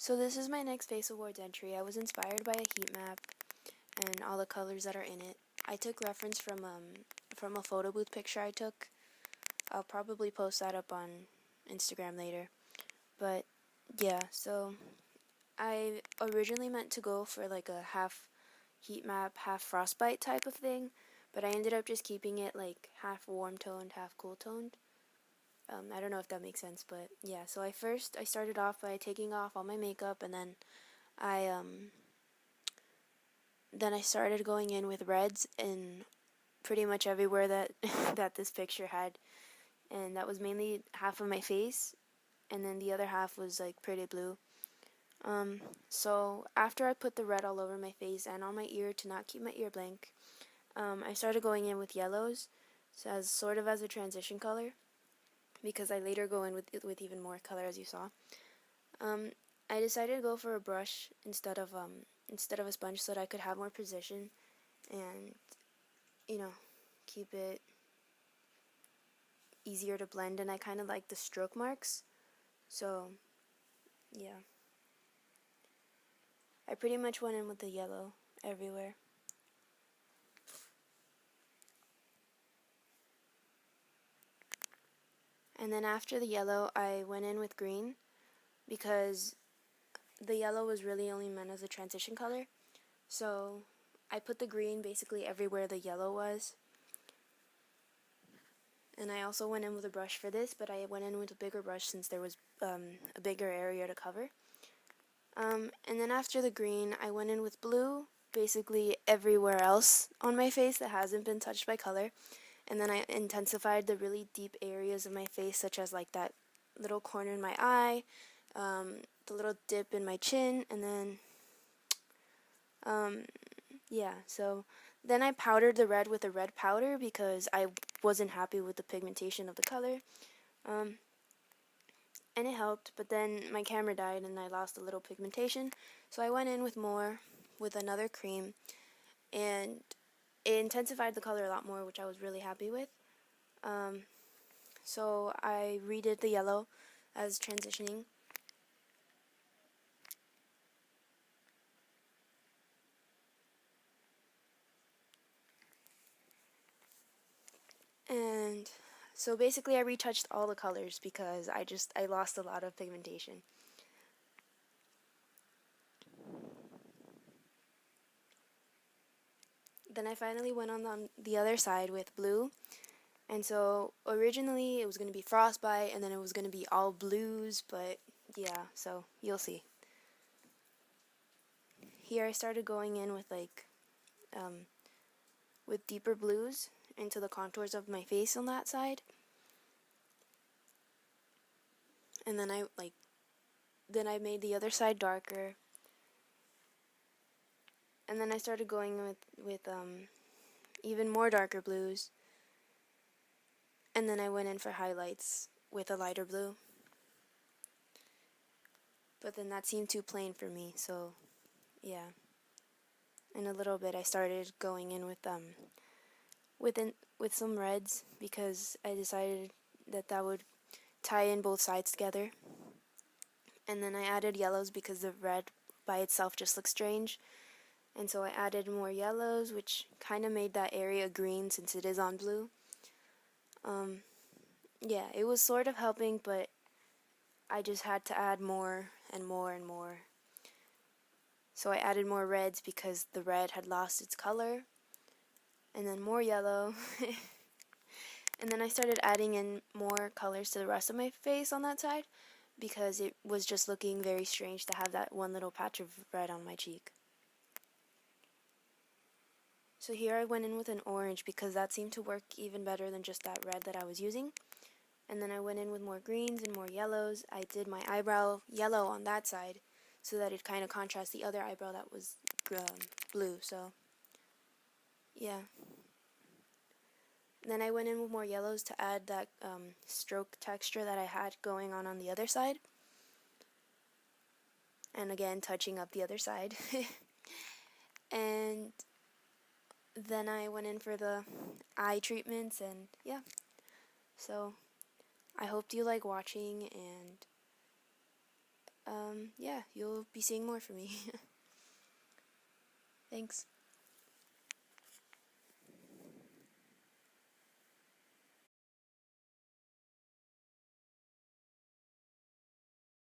So this is my NYX Face Awards entry. I was inspired by a heat map and all the colors that are in it. I took reference from a photo booth picture I took. I'll probably post that up on Instagram later. But yeah, so I originally meant to go for like a half heat map, half frostbite type of thing, but I ended up just keeping it like half warm toned, half cool toned. I don't know if that makes sense, but yeah. So I started off by taking off all my makeup, and I I started going in with reds in pretty much everywhere that that this picture had, and that was mainly half of my face, and then the other half was like pretty blue. So after I put the red all over my face and on my ear to not keep my ear blank, I started going in with yellows, so as sort of as a transition color, because I later go in with even more color, as you saw. Um, I decided to go for a brush instead of a sponge, so that I could have more precision and you know keep it easier to blend. And I kind of like the stroke marks, so yeah, I pretty much went in with the yellow everywhere. And then after the yellow, I went in with green because the yellow was really only meant as a transition color. So I put the green basically everywhere the yellow was. And I also went in with a brush for this, but I went in with a bigger brush since there was a bigger area to cover. And then after the green, I went in with blue, basically everywhere else on my face that hasn't been touched by color. And then I intensified the really deep areas of my face, such as like that little corner in my eye, the little dip in my chin, and then, yeah, so then I powdered the red with a red powder because I wasn't happy with the pigmentation of the color. And it helped, but then my camera died and I lost a little pigmentation, so I went in with another cream, and it intensified the color a lot more, which I was really happy with. So I redid the yellow as transitioning. And so basically I retouched all the colors because I lost a lot of pigmentation. Then I finally went on the other side with blue. And so originally it was going to be frostbite, and then it was going to be all blues, but yeah, so you'll see. Here I started going in with deeper blues into the contours of my face on that side. And then I made the other side darker. And then I started going with even more darker blues. And then I went in for highlights with a lighter blue. But then that seemed too plain for me, so yeah. In a little bit I started going in with some reds because I decided that would tie in both sides together. And then I added yellows because the red by itself just looks strange. And so I added more yellows, which kind of made that area green since it is on blue. Yeah, it was sort of helping, but I just had to add more and more and more. So I added more reds because the red had lost its color, and then more yellow. And then I started adding in more colors to the rest of my face on that side because it was just looking very strange to have that one little patch of red on my cheek. So here I went in with an orange because that seemed to work even better than just that red that I was using. And then I went in with more greens and more yellows. I did my eyebrow yellow on that side so that it kind of contrasts the other eyebrow that was blue. So yeah. Then I went in with more yellows to add that stroke texture that I had going on the other side. And again, touching up the other side. And then I went in for the eye treatments, and yeah. So I hope you like watching, and yeah, you'll be seeing more from me. Thanks.